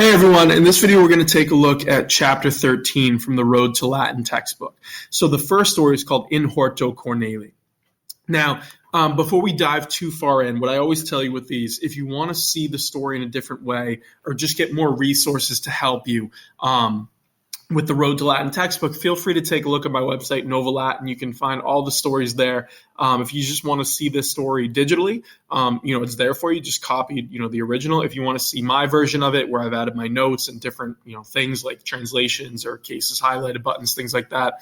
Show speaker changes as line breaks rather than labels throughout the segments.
Hey everyone, in this video we're going to take a look at chapter 13 from the Road to Latin textbook. So the first story is called In Horto Corneli. Now, before we dive too far in, what I always tell you with these, if you want to see the story in a different way or just get more resources to help you with the Road to Latin textbook, feel free to take a look at my website, Nova Latin. You can find all the stories there. If you just want to see this story digitally, it's there for you. Just copy, the original. If you want to see my version of it, where I've added my notes and different, things like translations or cases, highlighted buttons, things like that,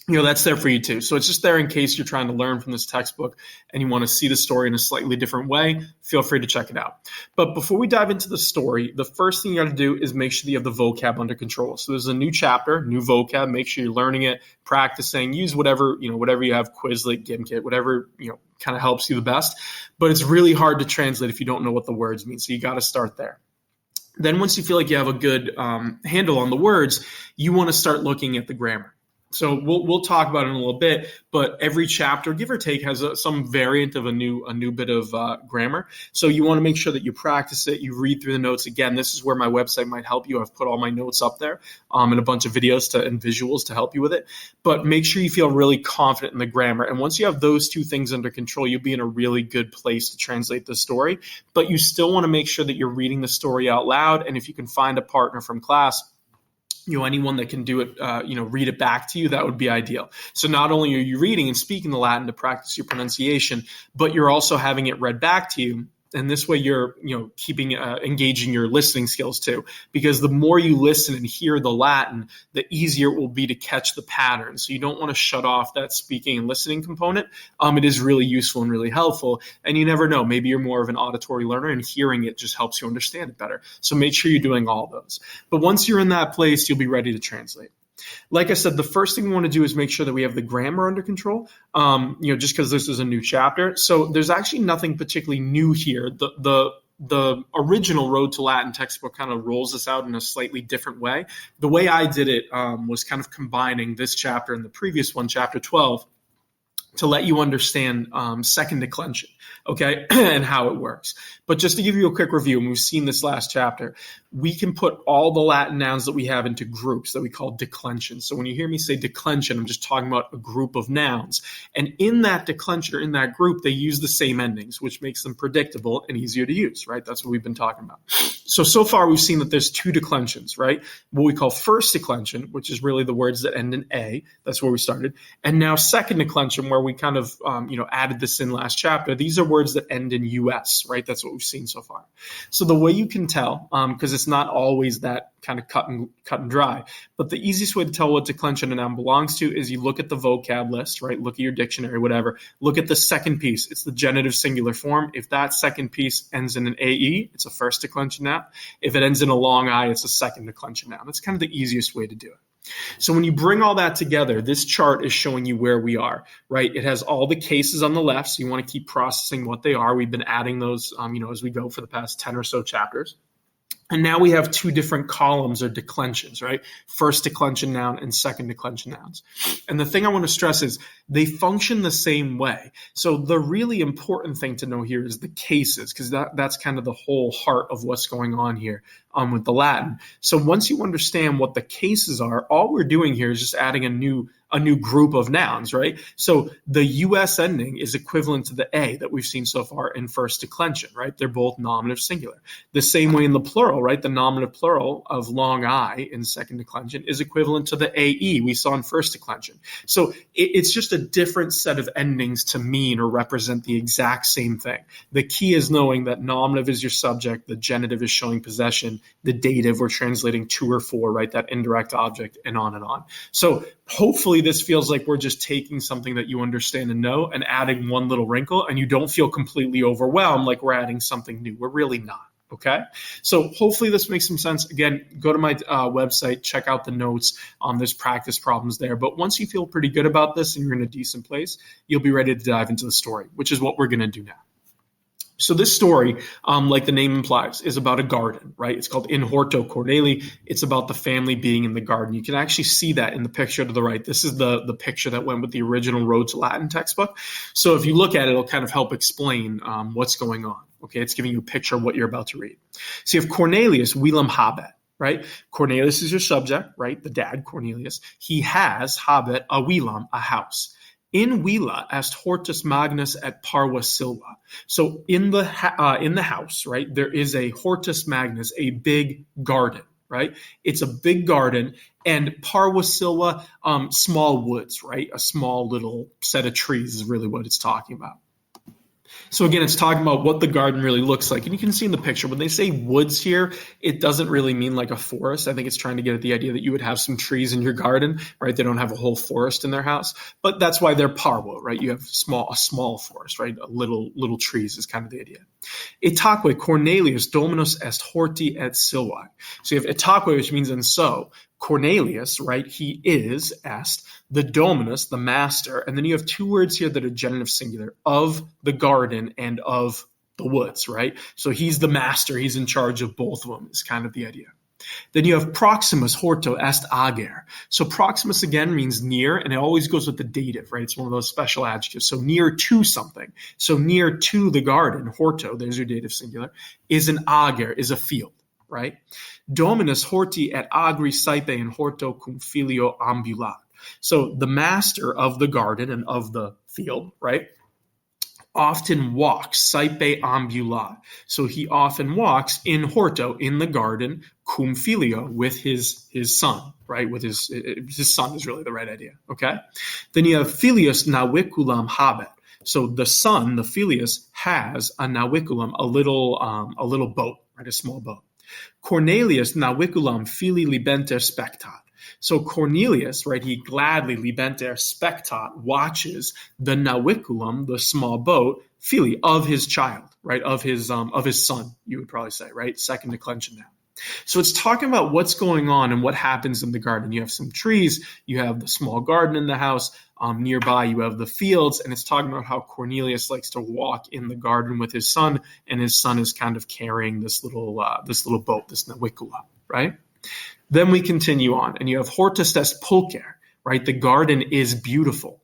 that's there for you too. So it's just there in case you're trying to learn from this textbook and you want to see the story in a slightly different way, feel free to check it out. But before we dive into the story, the first thing you got to do is make sure that you have the vocab under control. So there's a new chapter, new vocab, make sure you're learning it, practicing, use whatever you have, Quizlet, Gimkit, whatever, kind of helps you the best. But it's really hard to translate if you don't know what the words mean. So you got to start there. Then once you feel like you have a good handle on the words, you want to start looking at the grammar. So we'll talk about it in a little bit, but every chapter, give or take, has some variant of a new bit of grammar. So you want to make sure that you practice it, you read through the notes. Again, this is where my website might help you. I've put all my notes up there and a bunch of videos and visuals to help you with it. But make sure you feel really confident in the grammar. And once you have those two things under control, you'll be in a really good place to translate the story. But you still want to make sure that you're reading the story out loud. And if you can find a partner from class, anyone that can do it, read it back to you, that would be ideal. So not only are you reading and speaking the Latin to practice your pronunciation, but you're also having it read back to you. And this way you're, keeping, engaging your listening skills too, because the more you listen and hear the Latin, the easier it will be to catch the pattern. So you don't want to shut off that speaking and listening component. It is really useful and really helpful. And you never know, maybe you're more of an auditory learner and hearing it just helps you understand it better. So make sure you're doing all those. But once you're in that place, you'll be ready to translate. Like I said, the first thing we want to do is make sure that we have the grammar under control, just because this is a new chapter. So there's actually nothing particularly new here. The original Road to Latin textbook kind of rolls this out in a slightly different way. The way I did it was kind of combining this chapter and the previous one, chapter 12, to let you understand second declension, okay, and how it works. But just to give you a quick review, and we've seen this last chapter, we can put all the Latin nouns that we have into groups that we call declension. So when you hear me say declension, I'm just talking about a group of nouns. And in that declension, or in that group, they use the same endings, which makes them predictable and easier to use, right? That's what we've been talking about. So far we've seen that there's two declensions, right? What we call first declension, which is really the words that end in A. That's where we started. And now second declension, where we kind of, added this in last chapter. These are words that end in US, right? That's what we've seen so far. So the way you can tell, because it's not always that kind of cut and dry, but the easiest way to tell what declension a noun belongs to is you look at the vocab list, right? Look at your dictionary, whatever. Look at the second piece. It's the genitive singular form. If that second piece ends in an AE, it's a first declension noun. If it ends in a long I, it's a second declension noun. That's kind of the easiest way to do it. So when you bring all that together, this chart is showing you where we are, right? It has all the cases on the left, so you want to keep processing what they are. We've been adding those, as we go for the past 10 or so chapters. And now we have two different columns or declensions, right? First declension noun and second declension nouns. And the thing I want to stress is they function the same way. So the really important thing to know here is the cases, because that's kind of the whole heart of what's going on here with the Latin. So once you understand what the cases are, all we're doing here is just adding a new group of nouns, right? So the US ending is equivalent to the A that we've seen so far in first declension, right? They're both nominative singular. The same way in the plural, right? The nominative plural of long I in second declension is equivalent to the AE we saw in first declension. So it's just a different set of endings to mean or represent the exact same thing. The key is knowing that nominative is your subject, the genitive is showing possession, the dative we're translating to or for, right? That indirect object, and on and on. So hopefully this feels like we're just taking something that you understand and know and adding one little wrinkle, and you don't feel completely overwhelmed like we're adding something new. We're really not, okay? So hopefully this makes some sense. Again, go to my website, check out the notes. There's practice problems there. But once you feel pretty good about this and you're in a decent place, you'll be ready to dive into the story, which is what we're going to do now. So this story, like the name implies, is about a garden, right? It's called In Horto Corneli. It's about the family being in the garden. You can actually see that in the picture to the right. This is the picture that went with the original Road to Latin textbook. So if you look at it, it'll kind of help explain what's going on. Okay, it's giving you a picture of what you're about to read. So you have Cornelius Willem habet, right? Cornelius is your subject, right? The dad, Cornelius. He has habet a Willem, a house. In Willa est hortus magnus et parva silva. So in the house, right, there is a hortus magnus, a big garden, right? It's a big garden, and parva silva, small woods, right? A small little set of trees is really what it's talking about. So again, it's talking about what the garden really looks like. And you can see in the picture, when they say woods here, it doesn't really mean like a forest. I think it's trying to get at the idea that you would have some trees in your garden, right? They don't have a whole forest in their house, but that's why they're parvo, right? You have a small forest, right? Little trees is kind of the idea. Itaque Cornelius dominus est horti et silvae. So you have itaque, which means and so. Cornelius, right? He is, est, the dominus, the master. And then you have two words here that are genitive singular, of the garden and of the woods, right? So he's the master. He's in charge of both of them is kind of the idea. Then you have proximus horto est ager. So proximus again means near, and it always goes with the dative, right? It's one of those special adjectives. So near to something. So near to the garden, horto, there's your dative singular, is an ager, is a field, right? Dominus horti et agri saepe in horto cum filio ambulat. So the master of the garden and of the field, right, often walks, saepe ambulat. So he often walks in horto, in the garden, cum filio, with his son, right? With his son is really the right idea, okay? Then you have filius naviculum habet. So the son, the filius, has a naviculum, a little boat, right? A small boat. Cornelius naviculum fili libenter spectat. So Cornelius, right, he gladly libenter spectat, watches the naviculum, the small boat, fili, of his child, right, of his son, you would probably say, right, second declension now. So it's talking about what's going on and what happens in the garden. You have some trees, you have the small garden in the house, nearby you have the fields, and it's talking about how Cornelius likes to walk in the garden with his son, and his son is kind of carrying this little boat, this navicula, right? Then we continue on, and you have hortus est pulcher, right? The garden is beautiful.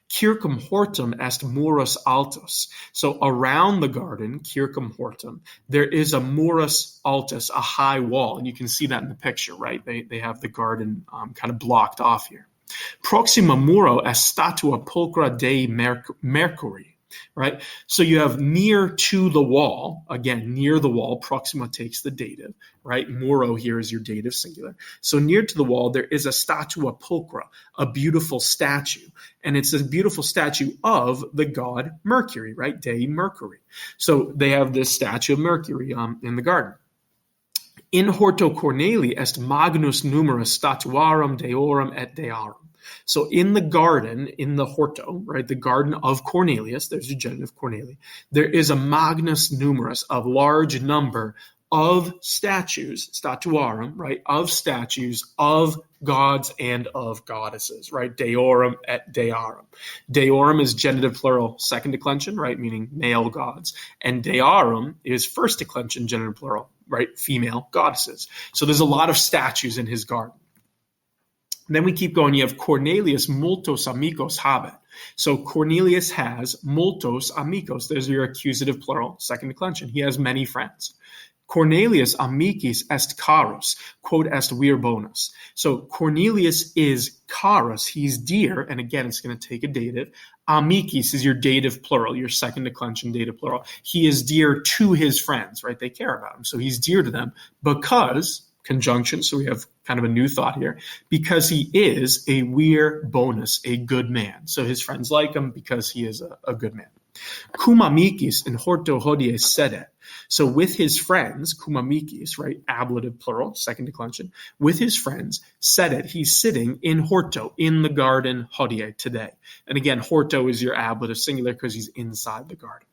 Circum hortum est murus altus. So around the garden, circum hortum, there is a murus altus, a high wall, and you can see that in the picture, right? They have the garden kind of blocked off here. Proxima muro est statua pulchra Dei Mercury. Right? So you have near to the wall, again, near the wall, proxima takes the dative, right? Muro here is your dative singular. So near to the wall, there is a statua pulchra, a beautiful statue. And it's a beautiful statue of the god Mercury, right? Dei Mercury. So they have this statue of Mercury in the garden. In Horto Corneli est magnus numerus statuarum deorum et dearum. So in the garden, in the horto, right, the garden of Cornelius, there's your genitive Corneli, there is a magnus numerus, a large number of statues, statuarum, right, of statues of gods and of goddesses, right, deorum et dearum. Deorum is genitive plural, second declension, right, meaning male gods, and dearum is first declension, genitive plural, right, female goddesses. So there's a lot of statues in his garden. And then we keep going. You have Cornelius multos amicos habet. So Cornelius has multos amicos. There's your accusative plural, second declension. He has many friends. Cornelius amicis est caros, quod est vir bonus. So Cornelius is caros, he's dear, and again, it's going to take a dative. Amicis is your dative plural, your second declension dative plural. He is dear to his friends, right? They care about him. So he's dear to them because, conjunction, so we have kind of a new thought here, because he is a vir bonus, a good man. So his friends like him because he is a good man. Cum amicis in horto hodie sedet. So with his friends, cum amicis, right, ablative plural, second declension, with his friends, sedet, he's sitting in horto, in the garden, hodie, today. And again, horto is your ablative singular because he's inside the garden.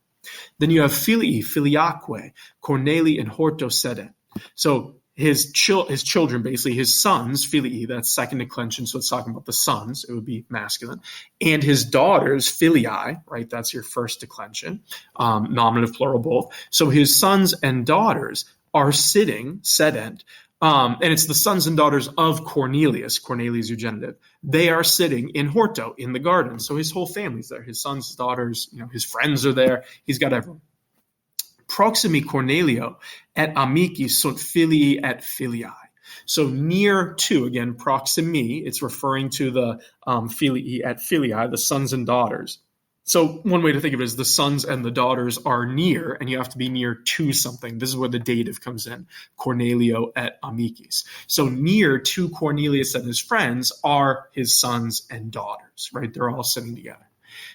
Then you have filii, filiaque, Corneli in horto sedet. So his children, basically his sons, filii, that's second declension, so it's talking about the sons, it would be masculine, and his daughters, filii, right, that's your first declension, nominative plural both. So his sons and daughters are sitting, sedent, and it's the sons and daughters of Cornelius. Cornelius, your genitive. They are sitting in horto, in the garden. So his whole family's there. His sons, his daughters, his friends are there. He's got everyone. Proximi Cornelio et amici sunt filii et filiae. So near to, again, proximi, it's referring to the filii et filiae, the sons and daughters. So one way to think of it is the sons and the daughters are near, and you have to be near to something. This is where the dative comes in, Cornelio et amicis. So near to Cornelius and his friends are his sons and daughters, right? They're all sitting together.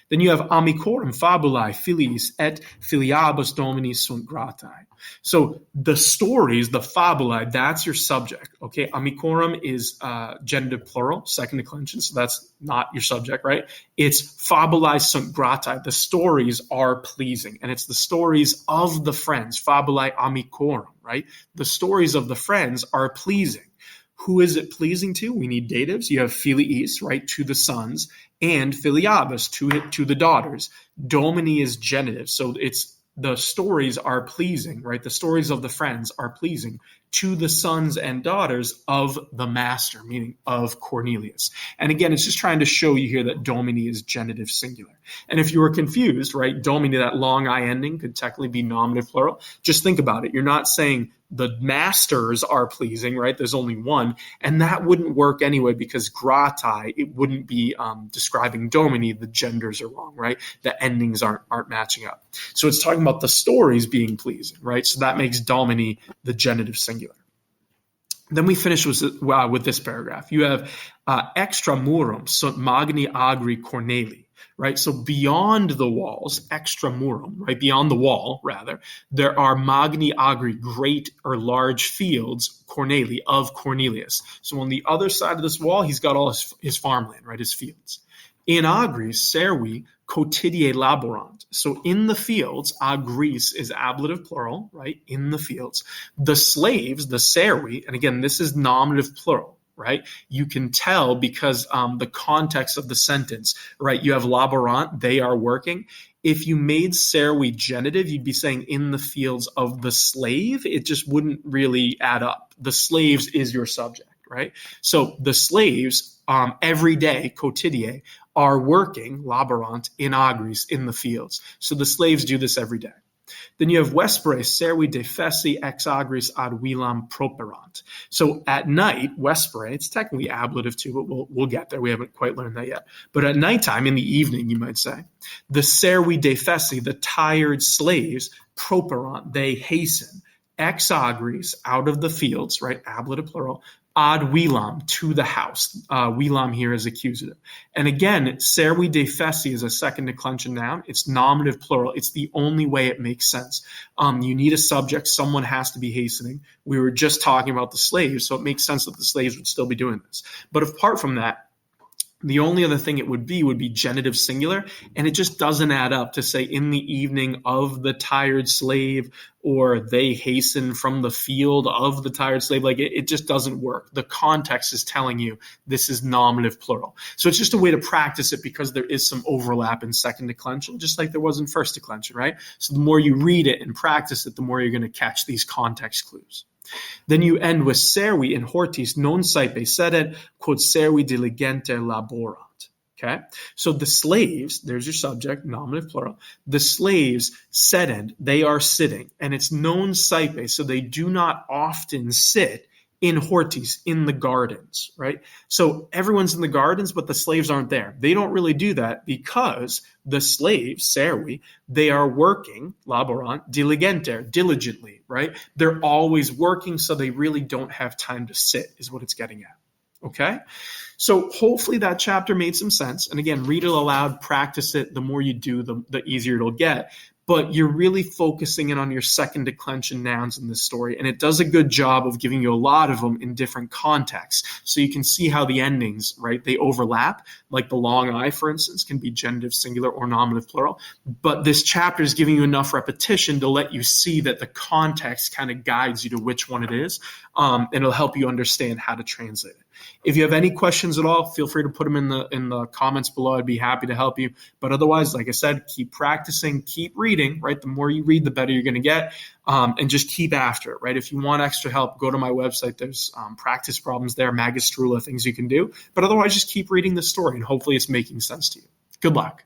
Then you have amicorum fabulae filiis et filiabus domini sunt gratae. So the stories, the fabulae, that's your subject, okay? Amicorum is genitive plural, second declension, so that's not your subject, right? It's fabulae sunt gratae. The stories are pleasing, and it's the stories of the friends, fabulae amicorum, right? The stories of the friends are pleasing. Who is it pleasing to? We need datives. You have filiis, right, to the sons, and filiabus, to the daughters. Domini is genitive, so it's the stories are pleasing, right? The stories of the friends are pleasing to the sons and daughters of the master, meaning of Cornelius. And again, it's just trying to show you here that domini is genitive singular. And if you were confused, right, domini, that long I ending could technically be nominative plural. Just think about it. You're not saying the masters are pleasing, right? There's only one. And that wouldn't work anyway because gratae, it wouldn't be describing domini. The genders are wrong, right? The endings aren't matching up. So it's talking about the stories being pleasing, right? So that makes domini the genitive singular. Then we finish with this paragraph. You have extramurum sunt magni agri Corneli, right? So beyond the walls, extramurum, right? Beyond the wall, rather, there are magni agri, great or large fields, Corneli, of Cornelius. So on the other side of this wall, he's got all his farmland, right? His fields. In agris servi quotidie laborant. So in the fields, agris is ablative plural, right? In the fields. The slaves, the servi, and again, this is nominative plural, right? You can tell because the context of the sentence, right? You have laborant, they are working. If you made servi genitive, you'd be saying in the fields of the slave. It just wouldn't really add up. The slaves is your subject, right? So the slaves every day, quotidie, are working, laborant, in agris, in the fields. So the slaves do this every day. Then you have vespere servi defessi ex agris ad vilam properant. So at night, vespere, it's technically ablative too, but we'll get there. We haven't quite learned that yet. But at nighttime, in the evening, you might say, the servi defessi, the tired slaves, properant, they hasten, ex agris, out of the fields, right, ablative plural, ad vilam, to the house. Vilam here is accusative. And again, servi defessi is a second declension noun. It's nominative plural. It's the only way it makes sense. You need a subject. Someone has to be hastening. We were just talking about the slaves, so it makes sense that the slaves would still be doing this. But apart from that, the only other thing it would be genitive singular, and it just doesn't add up to say in the evening of the tired slave or they hasten from the field of the tired slave. Like it just doesn't work. The context is telling you this is nominative plural. So it's just a way to practice it because there is some overlap in second declension, just like there was in first declension, right? So the more you read it and practice it, the more you're going to catch these context clues. Then you end with servi in hortis non saepe sedet quod servi diligenter laborant. Okay, so the slaves, there's your subject, nominative plural. The slaves sedet, they are sitting, and it's non saepe, so they do not often sit in hortis, in the gardens, right? So everyone's in the gardens, but the slaves aren't there. They don't really do that because the slaves, servi, they are working, laborant, diligenter, diligently, right? They're always working, so they really don't have time to sit, is what it's getting at, okay? So hopefully that chapter made some sense. And again, read it aloud, practice it. The more you do, the easier it'll get. But you're really focusing in on your second declension nouns in this story. And it does a good job of giving you a lot of them in different contexts. So you can see how the endings, right, they overlap. Like the long I, for instance, can be genitive singular or nominative plural. But this chapter is giving you enough repetition to let you see that the context kind of guides you to which one it is. And it'll help you understand how to translate it. If you have any questions at all, feel free to put them in the comments below. I'd be happy to help you. But otherwise, like I said, keep practicing, keep reading, right? The more you read, the better you're going to get. And just keep after it, right? If you want extra help, go to my website. There's practice problems there, Magistrula, things you can do. But otherwise, just keep reading the story, and hopefully it's making sense to you. Good luck.